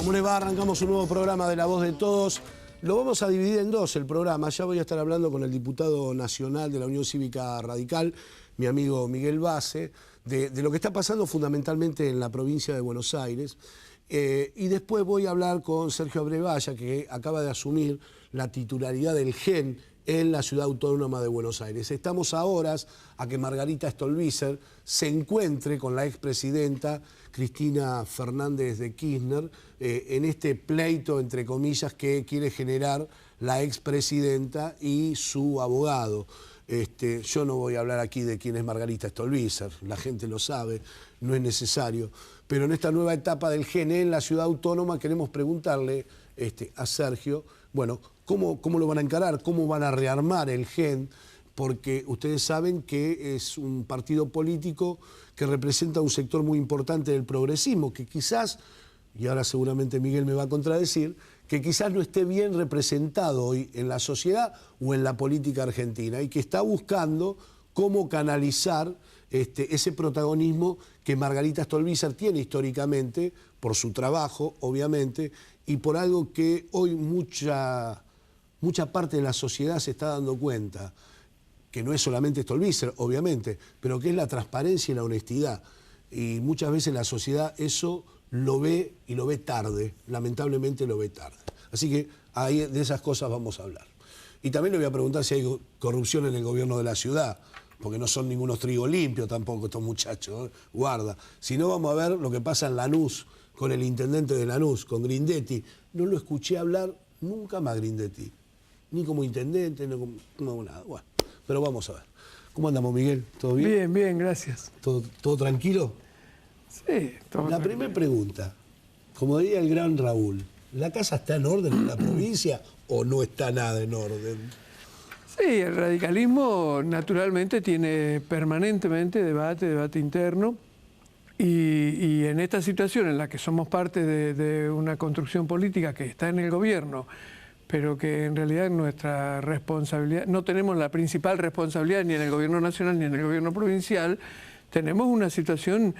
¿Cómo les va? Arrancamos un nuevo programa de La Voz de Todos. Lo vamos a dividir en dos el programa. Ya voy a estar hablando con el diputado nacional de la Unión Cívica Radical, mi amigo Miguel Base, de lo que está pasando fundamentalmente en la provincia de Buenos Aires. Y después voy a hablar con Sergio Abrevaya, que acaba de asumir la titularidad del GEN en la Ciudad Autónoma de Buenos Aires. Estamos a horas a que Margarita Stolbizer se encuentre con la expresidenta Cristina Fernández de Kirchner en este pleito, entre comillas, que quiere generar la expresidenta y su abogado. Yo no voy a hablar aquí de quién es Margarita Stolbizer, la gente lo sabe, no es necesario. Pero en esta nueva etapa del GEN en la Ciudad Autónoma queremos preguntarle a Sergio, bueno, ¿cómo lo van a encarar? ¿Cómo van a rearmar el GEN? Porque ustedes saben que es un partido político que representa un sector muy importante del progresismo, que quizás, y ahora seguramente Miguel me va a contradecir, que quizás no esté bien representado hoy en la sociedad o en la política argentina y que está buscando cómo canalizar ese protagonismo que Margarita Stolbizer tiene históricamente, por su trabajo, obviamente, y por algo que hoy mucha parte de la sociedad se está dando cuenta, que no es solamente Stolbizer, obviamente, pero que es la transparencia y la honestidad. Y muchas veces la sociedad eso lo ve y lo ve tarde, lamentablemente lo ve tarde. Así que ahí de esas cosas vamos a hablar. Y también le voy a preguntar si hay corrupción en el gobierno de la ciudad, porque no son ningunos trigo limpio tampoco estos muchachos, guarda. Si no, vamos a ver lo que pasa en Lanús, con el intendente de Lanús, con Grindetti. No lo escuché hablar nunca más Grindetti, ni como intendente, no nada. Bueno, pero vamos a ver. ¿Cómo andamos, Miguel? ¿Todo bien? Bien, bien, gracias. ¿Todo tranquilo? Sí, todo La primera pregunta, como diría el gran Raúl, ¿la casa está en orden en la provincia o no está nada en orden? Sí, el radicalismo naturalmente tiene permanentemente debate interno y en esta situación en la que somos parte de una construcción política que está en el gobierno, pero que en realidad nuestra responsabilidad, no tenemos la principal responsabilidad ni en el gobierno nacional ni en el gobierno provincial, tenemos una situación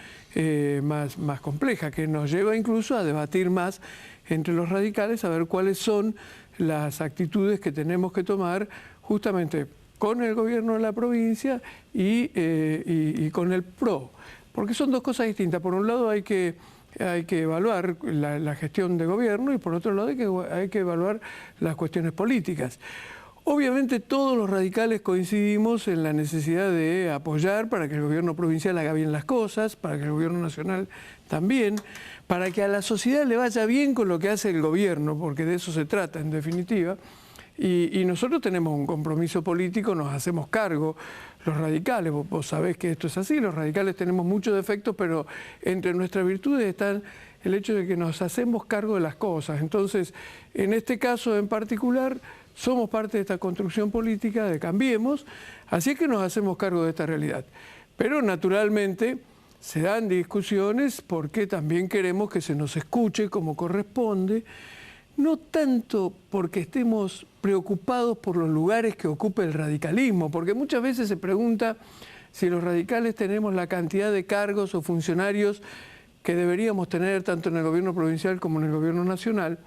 más compleja que nos lleva incluso a debatir más entre los radicales, a ver cuáles son las actitudes que tenemos que tomar justamente con el gobierno de la provincia y con el PRO. Porque son dos cosas distintas. Por un lado hay que evaluar la gestión de gobierno y por otro lado hay que evaluar las cuestiones políticas. Obviamente todos los radicales coincidimos en la necesidad de apoyar para que el gobierno provincial haga bien las cosas, para que el gobierno nacional también, para que a la sociedad le vaya bien con lo que hace el gobierno, porque de eso se trata en definitiva. Y nosotros tenemos un compromiso político, nos hacemos cargo, los radicales, vos sabés que esto es así, los radicales tenemos muchos defectos, pero entre nuestras virtudes están el hecho de que nos hacemos cargo de las cosas. Entonces, en este caso en particular, somos parte de esta construcción política de Cambiemos, así que nos hacemos cargo de esta realidad. Pero naturalmente se dan discusiones porque también queremos que se nos escuche como corresponde, no tanto porque estemos preocupados por los lugares que ocupa el radicalismo, porque muchas veces se pregunta si los radicales tenemos la cantidad de cargos o funcionarios que deberíamos tener tanto en el gobierno provincial como en el gobierno nacional.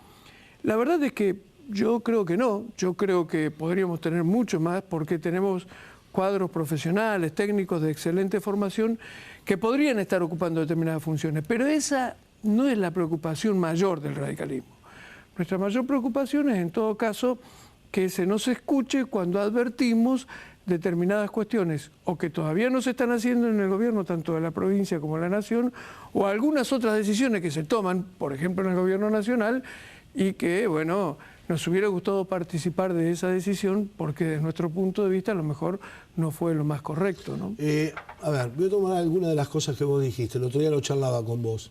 La verdad es que yo creo que no, yo creo que podríamos tener mucho más porque tenemos cuadros profesionales, técnicos de excelente formación que podrían estar ocupando determinadas funciones, pero esa no es la preocupación mayor del radicalismo. Nuestra mayor preocupación es, en todo caso, que se nos escuche cuando advertimos determinadas cuestiones o que todavía no se están haciendo en el gobierno, tanto de la provincia como de la nación, o algunas otras decisiones que se toman, por ejemplo, en el gobierno nacional, y que, bueno, nos hubiera gustado participar de esa decisión porque desde nuestro punto de vista a lo mejor no fue lo más correcto, ¿no? A ver, voy a tomar algunas de las cosas que vos dijiste. El otro día lo charlaba con vos,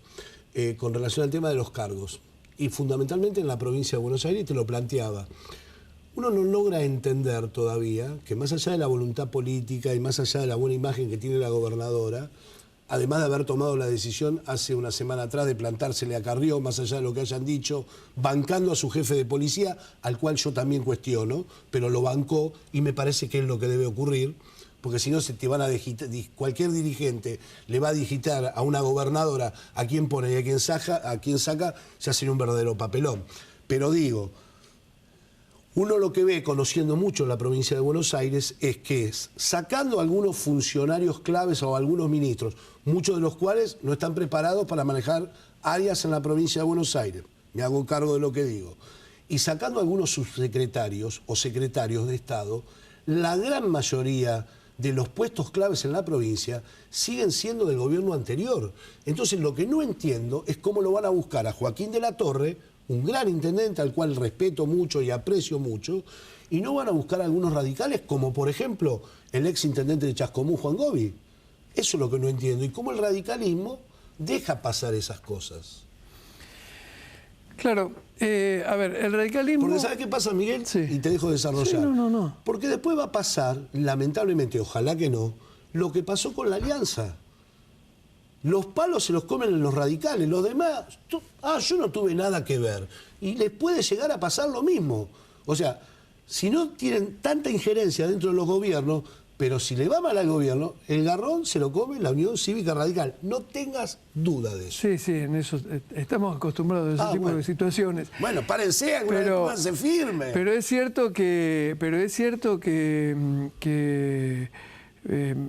con relación al tema de los cargos. Y fundamentalmente en la provincia de Buenos Aires te lo planteaba. Uno no logra entender todavía que más allá de la voluntad política y más allá de la buena imagen que tiene la gobernadora, además de haber tomado la decisión hace una semana atrás de plantársele a Carrió, más allá de lo que hayan dicho, bancando a su jefe de policía, al cual yo también cuestiono, pero lo bancó y me parece que es lo que debe ocurrir, porque si no se te van a digitar, cualquier dirigente le va a digitar a una gobernadora a quién pone y a quién saca, se hace un verdadero papelón. Pero digo, uno lo que ve, conociendo mucho la provincia de Buenos Aires, es que sacando a algunos funcionarios claves o a algunos ministros, muchos de los cuales no están preparados para manejar áreas en la provincia de Buenos Aires, me hago cargo de lo que digo, y sacando a algunos subsecretarios o secretarios de Estado, la gran mayoría de los puestos claves en la provincia siguen siendo del gobierno anterior. Entonces lo que no entiendo es cómo lo van a buscar a Joaquín de la Torre, un gran intendente al cual respeto mucho y aprecio mucho, y no van a buscar a algunos radicales como por ejemplo el ex intendente de Chascomús, Juan Gobi. Eso es lo que no entiendo, y cómo el radicalismo deja pasar esas cosas. Claro, a ver, el radicalismo... Porque ¿sabes qué pasa, Miguel? Sí. Y te dejo desarrollar. Sí, no. Porque después va a pasar, lamentablemente, ojalá que no, lo que pasó con la Alianza. Los palos se los comen los radicales, los demás, yo no tuve nada que ver. Y les puede llegar a pasar lo mismo. O sea, si no tienen tanta injerencia dentro de los gobiernos, pero si le va mal al gobierno, el garrón se lo come la Unión Cívica Radical. No tengas duda de eso. Sí, en eso estamos acostumbrados a ese tipo de situaciones. Bueno, párense, alguna vez pónganse firme. Pero es cierto que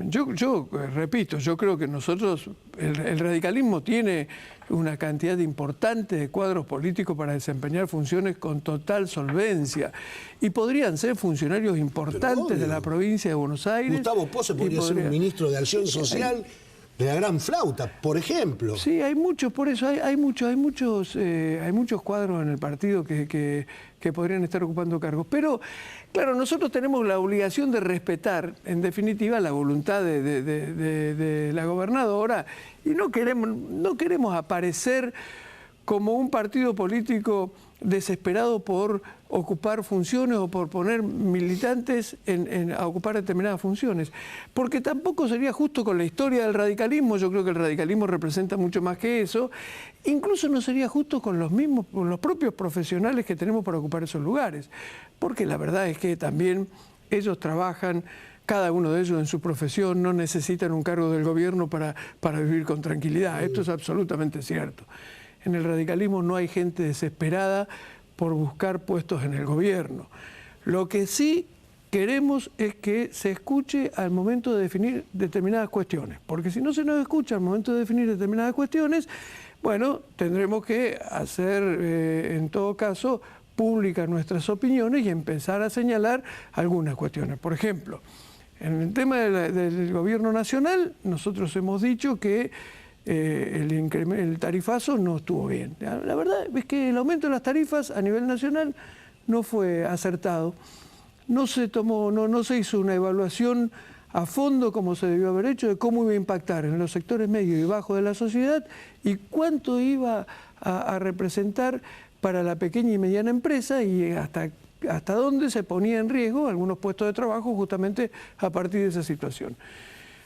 yo repito, yo creo que nosotros, el radicalismo tiene una cantidad importante de cuadros políticos para desempeñar funciones con total solvencia y podrían ser funcionarios importantes de la provincia de Buenos Aires. Gustavo Pose podría ser un ministro de Acción Social de la gran flauta, por ejemplo. Sí, hay muchos, por eso hay muchos cuadros en el partido que podrían estar ocupando cargos. Pero, claro, nosotros tenemos la obligación de respetar, en definitiva, la voluntad de la gobernadora y no queremos aparecer como un partido político desesperado por ocupar funciones o por poner militantes a ocupar determinadas funciones. Porque tampoco sería justo con la historia del radicalismo. Yo creo que el radicalismo representa mucho más que eso. Incluso no sería justo con los propios profesionales que tenemos para ocupar esos lugares. Porque la verdad es que también ellos trabajan, cada uno de ellos en su profesión, no necesitan un cargo del gobierno para vivir con tranquilidad. Esto es absolutamente cierto. En el radicalismo no hay gente desesperada por buscar puestos en el gobierno. Lo que sí queremos es que se escuche al momento de definir determinadas cuestiones, porque si no se nos escucha al momento de definir determinadas cuestiones, bueno, tendremos que hacer, en todo caso, públicas nuestras opiniones y empezar a señalar algunas cuestiones. Por ejemplo, en el tema del gobierno nacional, nosotros hemos dicho que el tarifazo no estuvo bien. La verdad es que el aumento de las tarifas a nivel nacional no fue acertado. No se hizo una evaluación a fondo como se debió haber hecho de cómo iba a impactar en los sectores medios y bajos de la sociedad y cuánto iba a representar para la pequeña y mediana empresa y hasta dónde se ponía en riesgo algunos puestos de trabajo justamente a partir de esa situación.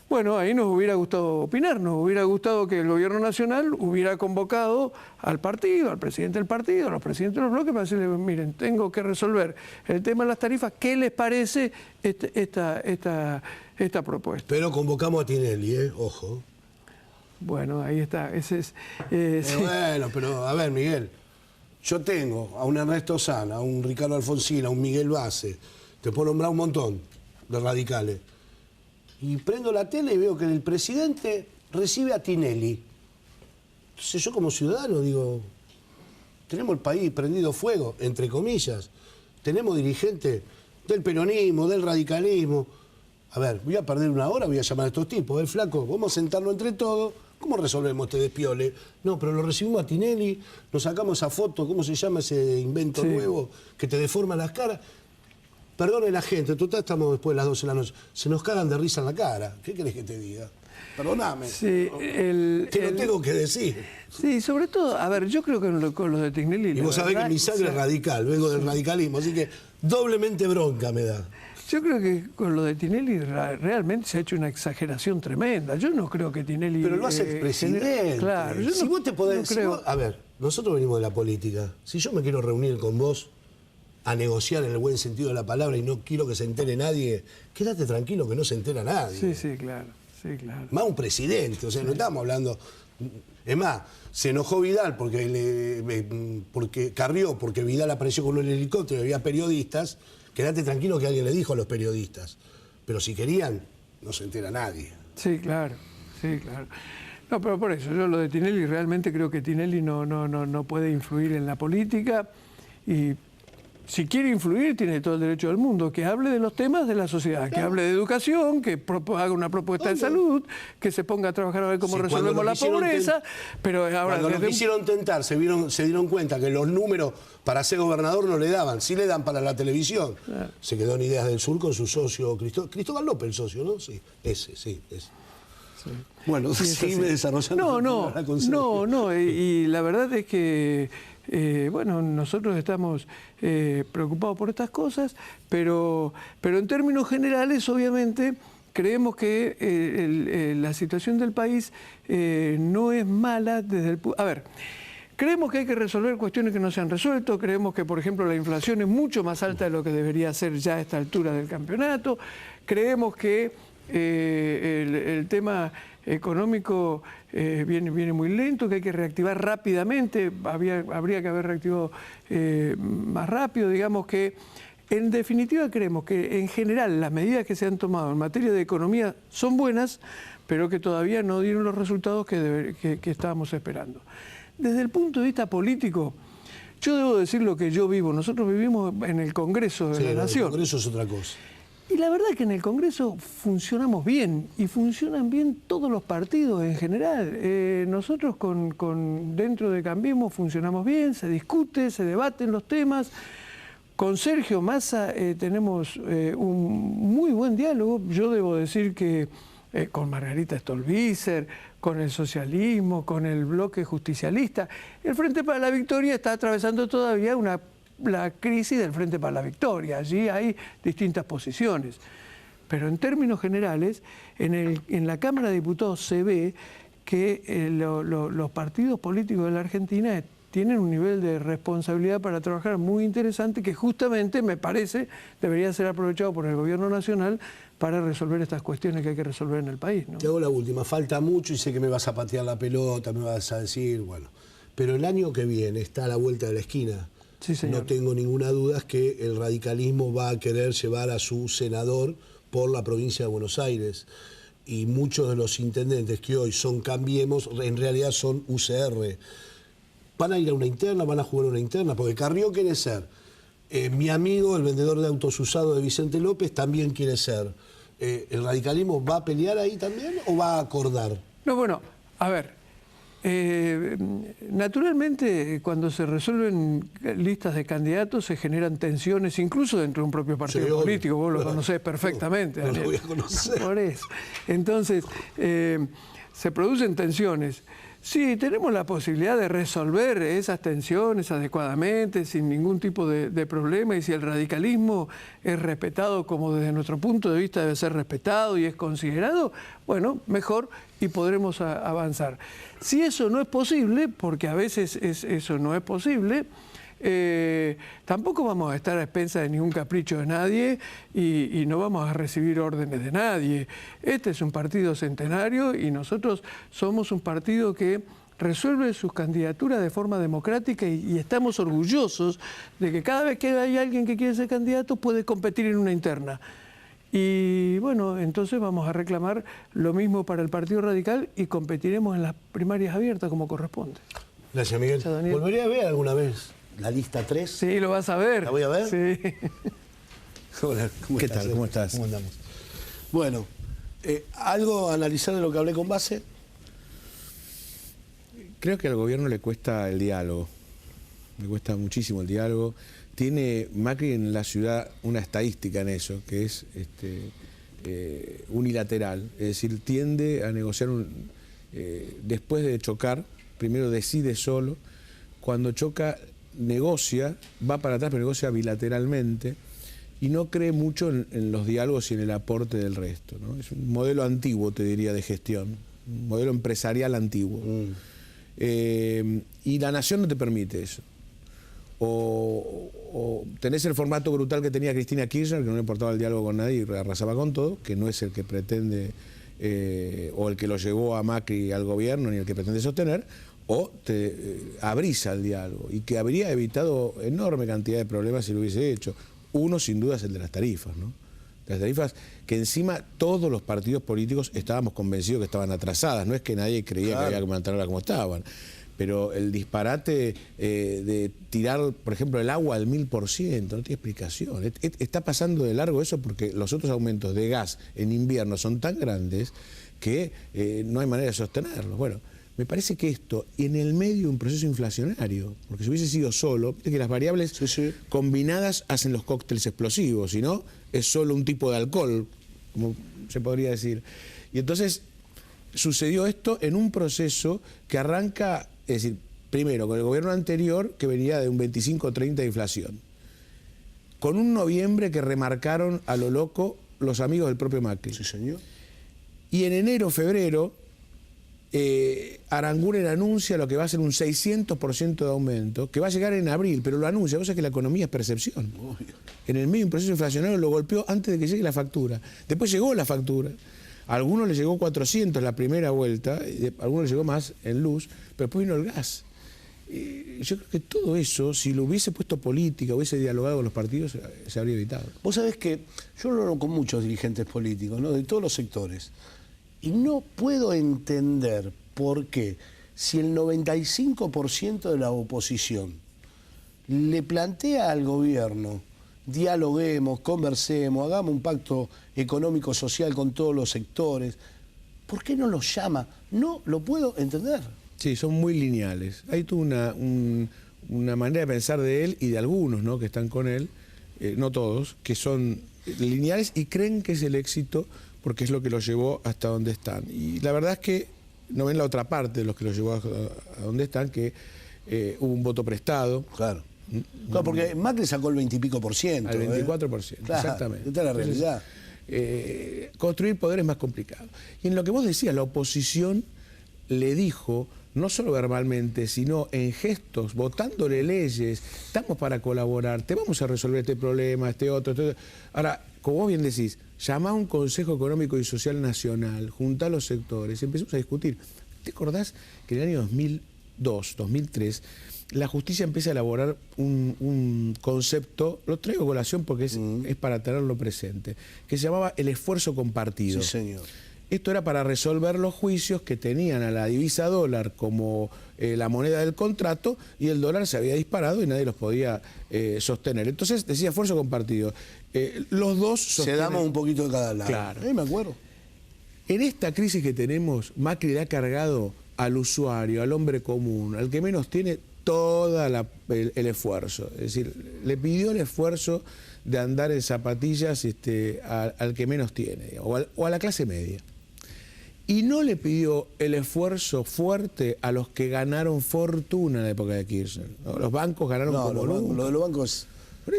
Bueno, ahí nos hubiera gustado opinar, nos hubiera gustado que el gobierno nacional hubiera convocado al partido, al presidente del partido, a los presidentes de los bloques para decirles, miren, tengo que resolver el tema de las tarifas, ¿qué les parece esta propuesta? Pero convocamos a Tinelli, ojo. Bueno, ahí está, ese es... Sí. Bueno, pero a ver, Miguel, yo tengo a un Ernesto Sana, a un Ricardo Alfonsín, a un Miguel Base, te puedo nombrar un montón de radicales. Y prendo la tele y veo que el presidente recibe a Tinelli. Entonces yo como ciudadano digo, tenemos el país prendido fuego, entre comillas. Tenemos dirigentes del peronismo, del radicalismo. A ver, voy a perder una hora, voy a llamar a estos tipos. Flaco, vamos a sentarnos entre todos. ¿Cómo resolvemos este despiole? No, pero lo recibimos a Tinelli, nos sacamos esa foto, ¿cómo se llama ese invento nuevo que te deforma las caras? Perdone la gente, total estamos después de las 12 de la noche. Se nos cagan de risa en la cara. ¿Qué querés que te diga? Perdóname. Sí, te lo tengo que decir. Sí, sobre todo, a ver, yo creo que con lo de Tinelli... Y vos sabés que mi sangre es radical, vengo del radicalismo, así que doblemente bronca me da. Yo creo que con lo de Tinelli realmente se ha hecho una exageración tremenda. Yo no creo que Tinelli... Pero lo hace el presidente. Claro, vos te podés... a ver, nosotros venimos de la política. Si yo me quiero reunir con vos, a negociar en el buen sentido de la palabra y no quiero que se entere nadie, quédate tranquilo que no se entera nadie. Sí, sí, claro. Sí, claro. Más un presidente, o sea, no estamos hablando... Es más, se enojó Vidal porque Carrió, porque Vidal apareció con un helicóptero y había periodistas. Quédate tranquilo que alguien le dijo a los periodistas. Pero si querían, no se entera nadie. Sí, claro, sí, claro. No, pero por eso, yo lo de Tinelli realmente creo que Tinelli no puede influir en la política y si quiere influir tiene todo el derecho del mundo, que hable de los temas de la sociedad, que hable de educación, que haga una propuesta de salud, que se ponga a trabajar a ver cómo resolvemos la pobreza, pero ahora... Cuando lo quisieron tentar, se dieron cuenta que los números para ser gobernador no le daban, sí le dan para la televisión. Claro. Se quedó en Ideas del Sur con su socio, Cristóbal López, el socio, ¿no? Sí, ese. Sí. Bueno, sigue desarrollando. No, y la verdad es que... bueno, nosotros estamos preocupados por estas cosas, pero en términos generales, obviamente, creemos que la situación del país no es mala desde el... A ver, creemos que hay que resolver cuestiones que no se han resuelto, creemos que, por ejemplo, la inflación es mucho más alta de lo que debería ser ya a esta altura del campeonato, creemos que el tema económico viene muy lento, que hay que reactivar rápidamente, habría que haber reactivado más rápido, digamos que en definitiva creemos que en general las medidas que se han tomado en materia de economía son buenas, pero que todavía no dieron los resultados que estábamos esperando. Desde el punto de vista político, yo debo decir lo que yo vivo, nosotros vivimos en el Congreso de la Nación. El Congreso es otra cosa. Y la verdad es que en el Congreso funcionamos bien, y funcionan bien todos los partidos en general. Nosotros dentro de Cambiemos funcionamos bien, se discute, se debaten los temas. Con Sergio Massa tenemos un muy buen diálogo. Yo debo decir que con Margarita Stolbizer, con el socialismo, con el bloque justicialista, el Frente para la Victoria está atravesando todavía la crisis del Frente para la Victoria. Allí hay distintas posiciones. Pero en términos generales, en la Cámara de Diputados se ve que los partidos políticos de la Argentina tienen un nivel de responsabilidad para trabajar muy interesante que justamente, me parece, debería ser aprovechado por el Gobierno Nacional para resolver estas cuestiones que hay que resolver en el país, ¿no? Te hago la última. Falta mucho y sé que me vas a patear la pelota, me vas a decir, bueno. Pero el año que viene está a la vuelta de la esquina. Sí, señor. No tengo ninguna duda que el radicalismo va a querer llevar a su senador por la provincia de Buenos Aires. Y muchos de los intendentes que hoy son Cambiemos, en realidad son UCR. Van a ir a una interna, van a jugar una interna, porque Carrió quiere ser. Mi amigo, el vendedor de autos usados de Vicente López, también quiere ser. ¿El radicalismo va a pelear ahí también o va a acordar? No, bueno, a ver. Naturalmente, cuando se resuelven listas de candidatos se generan tensiones, incluso dentro de un propio partido político. Vos lo conocés perfectamente. No lo voy a conocer. Por eso. Entonces, se producen tensiones. Sí, tenemos la posibilidad de resolver esas tensiones adecuadamente, sin ningún tipo de problema, y si el radicalismo es respetado como desde nuestro punto de vista debe ser respetado y es considerado, bueno, mejor, y podremos avanzar. Si eso no es posible, porque a veces eso no es posible, tampoco vamos a estar a expensas de ningún capricho de nadie y no vamos a recibir órdenes de nadie. Este es un partido centenario y nosotros somos un partido que resuelve sus candidaturas de forma democrática y estamos orgullosos de que cada vez que hay alguien que quiere ser candidato puede competir en una interna. Y bueno, entonces vamos a reclamar lo mismo para el Partido Radical y competiremos en las primarias abiertas como corresponde. Gracias, Miguel. ¿Volvería a ver alguna vez la lista 3? Sí, lo vas a ver. ¿La voy a ver? Sí. Hola, ¿cómo ¿Qué estás? tal? ¿Cómo estás? ¿Cómo andamos? Bueno, ¿algo a analizar de lo que hablé con Base? Creo que al gobierno le cuesta el diálogo. Le cuesta muchísimo el diálogo. Tiene Macri en la ciudad una estadística en eso, que es unilateral. Es decir, tiende a negociar después de chocar, primero decide solo, cuando choca negocia, va para atrás pero negocia bilateralmente y no cree mucho en los diálogos y en el aporte del resto, ¿no? Es un modelo antiguo, te diría, de gestión, un modelo empresarial antiguo. Y la nación no te permite eso. o tenés el formato brutal que tenía Cristina Kirchner, que no le importaba el diálogo con nadie y arrasaba con todo, que no es el que pretende, o el que lo llevó a Macri al gobierno, ni el que pretende sostener, o te abrís al diálogo, y que habría evitado enorme cantidad de problemas si lo hubiese hecho. Uno, sin duda, es el de las tarifas, ¿no? Las tarifas que encima todos los partidos políticos estábamos convencidos que estaban atrasadas, no es que nadie creía que había que mantenerlas como estaban. Pero el disparate de tirar, por ejemplo, el agua al 1000%, no tiene explicación. Está pasando de largo eso porque los otros aumentos de gas en invierno son tan grandes que no hay manera de sostenerlos. Bueno, me parece que esto, en el medio de un proceso inflacionario, porque si hubiese sido solo, viste que las variables combinadas hacen los cócteles explosivos, si no, es solo un tipo de alcohol, como se podría decir. Y entonces sucedió esto en un proceso que arranca, es decir, primero con el gobierno anterior, que venía de un 25-30 de inflación, con un noviembre que remarcaron a lo loco los amigos del propio Macri. Sí, señor. Y en enero, febrero, Aranguren anuncia lo que va a ser un 600% de aumento, que va a llegar en abril, pero lo anuncia, cosa que la economía es percepción. Obvio. En el medio de un proceso inflacionario lo golpeó antes de que llegue la factura. Después llegó la factura. A algunos les llegó 400 la primera vuelta, a algunos les llegó más en luz, pero después vino el gas. Yo creo que todo eso, si lo hubiese puesto política, hubiese dialogado con los partidos, se habría evitado. Vos sabés que yo lo hablo con muchos dirigentes políticos, ¿no? De todos los sectores. Y no puedo entender por qué, si el 95% de la oposición le plantea al gobierno, dialoguemos, conversemos, hagamos un pacto económico-social con todos los sectores, ¿por qué no los llama? No lo puedo entender. Sí, son muy lineales. Hay toda una manera de pensar de él y de algunos, ¿no?, que están con él, no todos, que son lineales y creen que es el éxito porque es lo que los llevó hasta donde están. Y la verdad es que no ven la otra parte de los que los llevó a donde están, que hubo un voto prestado. Claro. Claro, porque Macri sacó el 20 y pico por ciento. Al 24%, Claro, exactamente. esta es la realidad. Construir poder es más complicado. Y en lo que vos decías, la oposición le dijo, no solo verbalmente, sino en gestos, votándole leyes, estamos para colaborar, te vamos a resolver este problema, este otro. Ahora, como vos bien decís, llama a un Consejo Económico y Social Nacional, junta a los sectores, empezamos a discutir. ¿Te acordás que en el año 2002, 2003, la justicia empieza a elaborar un concepto, lo traigo a colación porque es para tenerlo presente, que se llamaba el esfuerzo compartido? Sí, señor. Esto era para resolver los juicios que tenían a la divisa dólar como la moneda del contrato, y el dólar se había disparado y nadie los podía sostener. Entonces decía esfuerzo compartido. Los dos sostienen... Se damos un poquito de cada lado. Claro. Me acuerdo. En esta crisis que tenemos, Macri le ha cargado al usuario, al hombre común, al que menos tiene, todo el esfuerzo. Es decir, le pidió el esfuerzo de andar en zapatillas al que menos tiene, o a la clase media. Y no le pidió el esfuerzo fuerte a los que ganaron fortuna en la época de Kirchner, ¿no? Los bancos ganaron como nunca. Lo de los bancos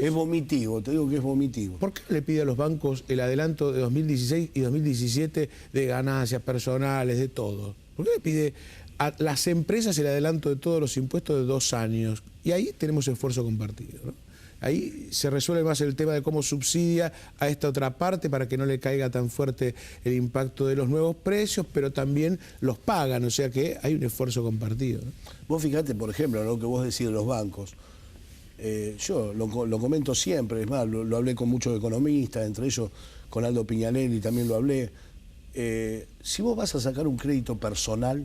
es vomitivo, te digo que es vomitivo. ¿Por qué le pide a los bancos el adelanto de 2016 y 2017 de ganancias personales, de todo? ¿Por qué le pide a las empresas el adelanto de todos los impuestos de 2 años? Y ahí tenemos esfuerzo compartido, ¿no? Ahí se resuelve más el tema de cómo subsidia a esta otra parte para que no le caiga tan fuerte el impacto de los nuevos precios, pero también los pagan, o sea que hay un esfuerzo compartido, ¿no? Vos fijate, por ejemplo, lo que vos decís de los bancos. Yo lo comento siempre, es más, lo hablé con muchos economistas, entre ellos con Aldo Piñanelli también lo hablé. Si vos vas a sacar un crédito personal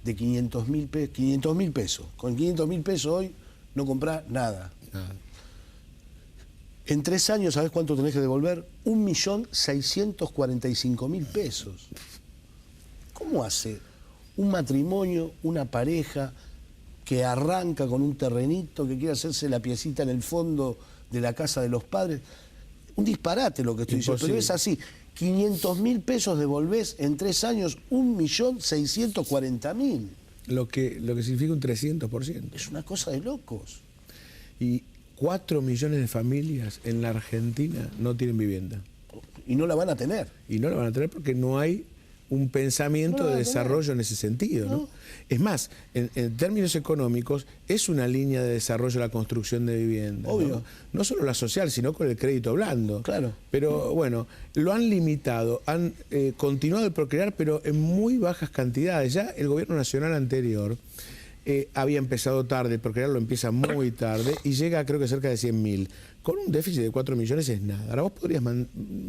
de 500.000 pesos, con 500.000 pesos hoy no comprás nada. En 3 años, ¿sabés cuánto tenés que devolver? 1.645.000 pesos. ¿Cómo hace un matrimonio, una pareja que arranca con un terrenito, que quiere hacerse la piecita en el fondo de la casa de los padres? Un disparate lo que estoy diciendo, pero es así. 500.000 pesos devolvés en 3 años, 1.640.000. Lo que significa un 300%. Es una cosa de locos. Y 4 millones de familias en la Argentina no tienen vivienda. Y no la van a tener. Y no la van a tener porque no hay un pensamiento de desarrollo en ese sentido, ¿no? Es más, en términos económicos, es una línea de desarrollo la construcción de vivienda. Obvio. No solo la social, sino con el crédito blando. Claro. Pero bueno, lo han limitado, han continuado el procrear, pero en muy bajas cantidades. Ya el gobierno nacional anterior había empezado tarde, el procrear lo empieza muy tarde y llega creo que cerca de 100.000. Con un déficit de 4 millones es nada. Ahora vos podrías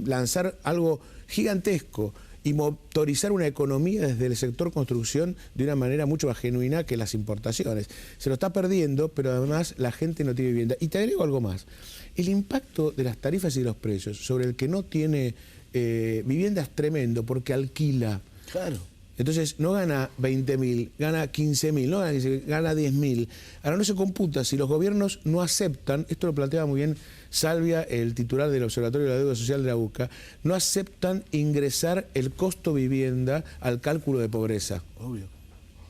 lanzar algo gigantesco y motorizar una economía desde el sector construcción de una manera mucho más genuina que las importaciones. Se lo está perdiendo, pero además la gente no tiene vivienda. Y te agrego algo más. El impacto de las tarifas y de los precios sobre el que no tiene vivienda es tremendo porque alquila. Claro. Entonces no gana 20.000, gana 15.000, no gana 10.000. Ahora no se computa si los gobiernos no aceptan, esto lo planteaba muy bien Salvia, el titular del Observatorio de la Deuda Social de la UCA, no aceptan ingresar el costo vivienda al cálculo de pobreza. Obvio.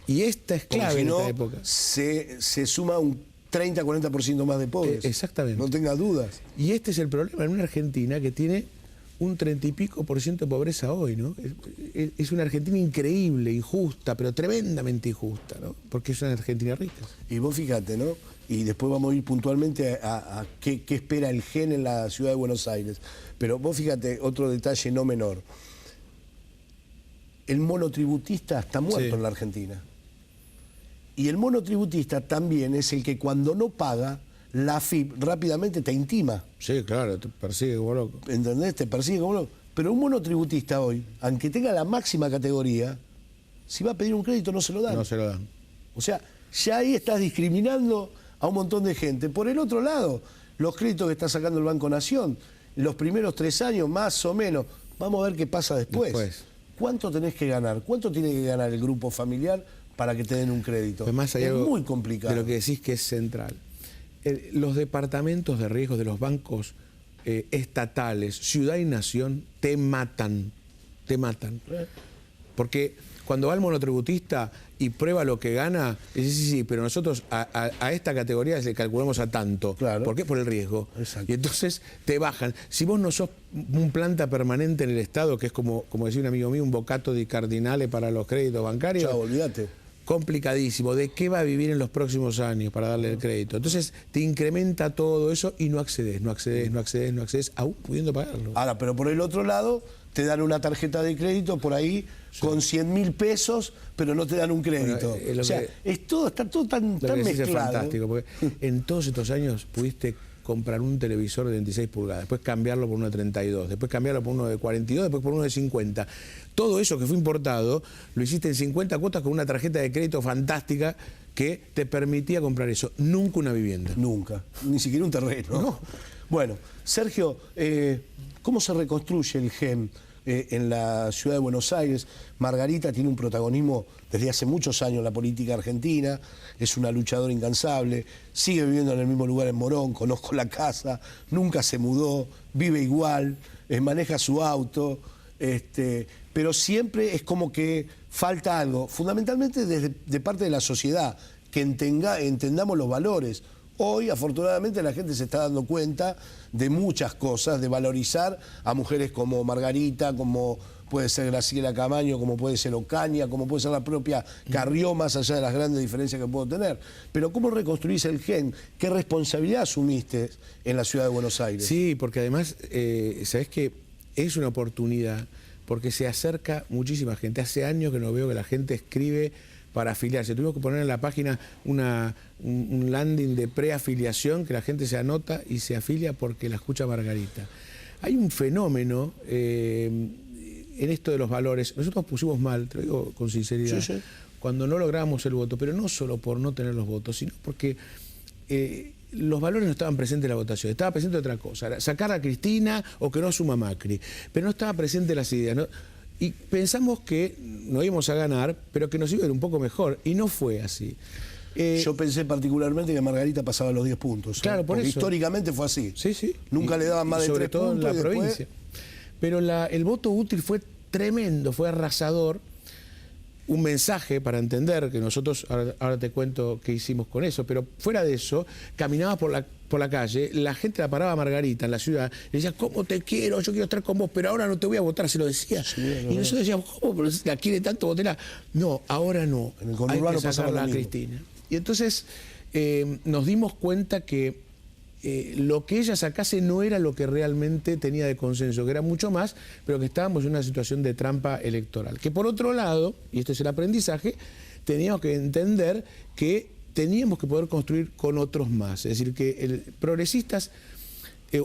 Y esta es clave en esta época. Se suma un 30-40% más de pobres. Exactamente. No tenga dudas. Y este es el problema en una Argentina que tiene un 30 y pico % de pobreza hoy, ¿no? Es una Argentina increíble, injusta, pero tremendamente injusta, ¿no? Porque es una Argentina rica. Y vos fíjate, ¿no? Y después vamos a ir puntualmente a qué espera el GEN en la ciudad de Buenos Aires. Pero vos fíjate, otro detalle no menor. El monotributista está muerto en la Argentina. Y el monotributista también es el que cuando no paga, la AFIP rápidamente te intima. Sí, claro, te persigue como loco. ¿Entendés? Te persigue como loco. Pero un monotributista hoy, aunque tenga la máxima categoría, si va a pedir un crédito no se lo dan. No se lo dan. O sea, ya ahí estás discriminando a un montón de gente. Por el otro lado, los créditos que está sacando el Banco Nación, los primeros 3 años más o menos, vamos a ver qué pasa después. ¿Cuánto tenés que ganar? ¿Cuánto tiene que ganar el grupo familiar para que te den un crédito? Además, hay es algo muy complicado. De lo que decís que es central. Los departamentos de riesgo de los bancos estatales, ciudad y nación, te matan. Te matan. Porque cuando va el monotributista y prueba lo que gana, dice, sí, pero nosotros a esta categoría le calculamos a tanto. Claro. ¿Por qué? Por el riesgo. Exacto. Y entonces te bajan. Si vos no sos un planta permanente en el Estado, que es como decía un amigo mío, un bocato di cardinale para los créditos bancarios. Chao, olvídate. Complicadísimo. ¿De qué va a vivir en los próximos años para darle el crédito? Entonces te incrementa todo eso y no accedes, aún pudiendo pagarlo. Ahora, pero por el otro lado, te dan una tarjeta de crédito por ahí con 100.000 pesos, pero no te dan un crédito. Bueno, o sea, está todo tan mezclado. Es fantástico, porque en todos estos años pudiste comprar un televisor de 26 pulgadas, después cambiarlo por uno de 32, después cambiarlo por uno de 42, después por uno de 50. Todo eso que fue importado lo hiciste en 50 cuotas con una tarjeta de crédito fantástica que te permitía comprar eso. Nunca una vivienda. Nunca, ni siquiera un terreno. No. Bueno, Sergio, ¿cómo se reconstruye el GEM en la ciudad de Buenos Aires? Margarita tiene un protagonismo desde hace muchos años en la política argentina, es una luchadora incansable, sigue viviendo en el mismo lugar en Morón, conozco la casa, nunca se mudó, vive igual, maneja su auto, pero siempre es como que falta algo, fundamentalmente de parte de la sociedad, que entendamos los valores. Hoy, afortunadamente, la gente se está dando cuenta de muchas cosas, de valorizar a mujeres como Margarita, como puede ser Graciela Camaño, como puede ser Ocaña, como puede ser la propia Carrió, más allá de las grandes diferencias que puedo tener. Pero ¿cómo reconstruís el GEN? ¿Qué responsabilidad asumiste en la ciudad de Buenos Aires? Sí, porque además, sabés que es una oportunidad, porque se acerca muchísima gente. Hace años que no veo que la gente escribe para afiliarse. Tuvimos que poner en la página un landing de preafiliación, que la gente se anota y se afilia porque la escucha Margarita. Hay un fenómeno en esto de los valores. Nosotros pusimos mal, te lo digo con sinceridad, sí. Cuando no logramos el voto, pero no solo por no tener los votos, sino porque los valores no estaban presentes en la votación, estaba presente otra cosa, era sacar a Cristina o que no asuma Macri, pero no estaba presente las ideas, ¿no? Y pensamos que no íbamos a ganar, pero que nos iba a ir un poco mejor, y no fue así. Yo pensé particularmente que Margarita pasaba los 10 puntos. Claro, por eso. Históricamente fue así. Sí, sí. Nunca le daban más de 3 puntos. Sobre todo en la después... provincia. Pero el voto útil fue tremendo, fue arrasador. un mensaje para entender que nosotros, ahora te cuento qué hicimos con eso, pero fuera de eso, caminaba por la calle, la gente la paraba a Margarita en la ciudad, le decía, ¿cómo te quiero? Yo quiero estar con vos, pero ahora no te voy a votar, se lo decía. Sí, y nosotros decíamos, ¿cómo? ¿Pero la quiere tanto, votela? No, ahora no. En el hay conurbano que sacarla a Cristina. Y entonces nos dimos cuenta que lo que ella sacase no era lo que realmente tenía de consenso, que era mucho más, pero que estábamos en una situación de trampa electoral. Que por otro lado, y este es el aprendizaje, teníamos que entender que teníamos que poder construir con otros más. Es decir, que progresistas,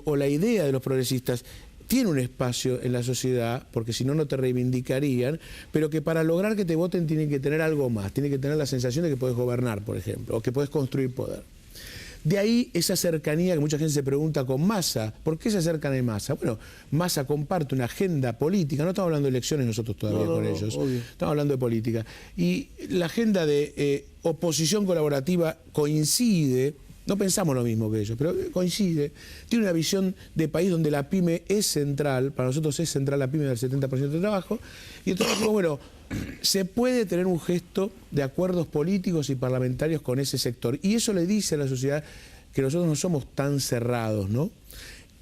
o la idea de los progresistas, tiene un espacio en la sociedad, porque si no, no te reivindicarían, pero que para lograr que te voten tienen que tener algo más, tienen que tener la sensación de que puedes gobernar, por ejemplo, o que puedes construir poder. De ahí esa cercanía que mucha gente se pregunta con Massa. ¿Por qué se acercan a Massa? Bueno, Massa comparte una agenda política, no estamos hablando de elecciones nosotros todavía con ellos, obvio. Estamos hablando de política. Y la agenda de oposición colaborativa coincide, no pensamos lo mismo que ellos, pero coincide, tiene una visión de país donde la pyme es central, para nosotros es central la pyme del 70% de trabajo, y entonces dijimos, bueno, se puede tener un gesto de acuerdos políticos y parlamentarios con ese sector. Y eso le dice a la sociedad que nosotros no somos tan cerrados, ¿no?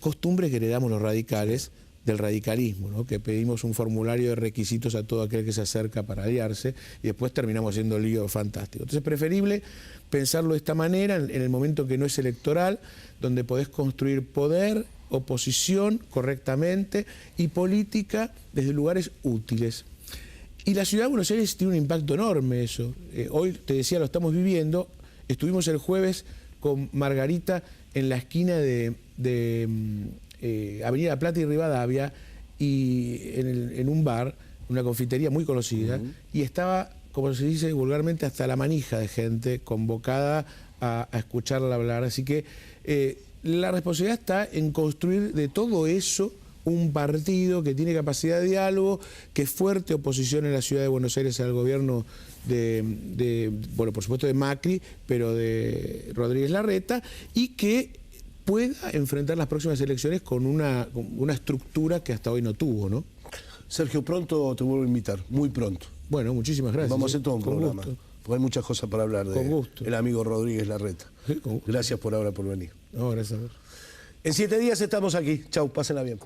Costumbre que heredamos los radicales del radicalismo, ¿no? Que pedimos un formulario de requisitos a todo aquel que se acerca para aliarse y después terminamos haciendo lío fantástico. Entonces es preferible pensarlo de esta manera, en el momento que no es electoral, donde podés construir poder, oposición correctamente y política desde lugares útiles. Y la ciudad de Buenos Aires tiene un impacto enorme eso. Hoy, te decía, lo estamos viviendo. Estuvimos el jueves con Margarita en la esquina de Avenida Plata y Rivadavia, y en un bar, una confitería muy conocida, y estaba, como se dice vulgarmente, hasta la manija de gente convocada a escucharla hablar. Así que la responsabilidad está en construir de todo eso un partido que tiene capacidad de diálogo, que es fuerte oposición en la ciudad de Buenos Aires al gobierno bueno, por supuesto de Macri, pero de Rodríguez Larreta, y que pueda enfrentar las próximas elecciones con una estructura que hasta hoy no tuvo, ¿no? Sergio, pronto te vuelvo a invitar, muy pronto. Bueno, muchísimas gracias. Vamos a hacer todo un con programa, gusto. porque hay muchas cosas para hablar de Con gusto. el amigo Rodríguez Larreta. Sí, con gusto. Gracias por ahora por venir. No, gracias a vos. En 7 días estamos aquí. Chau, pásenla bien.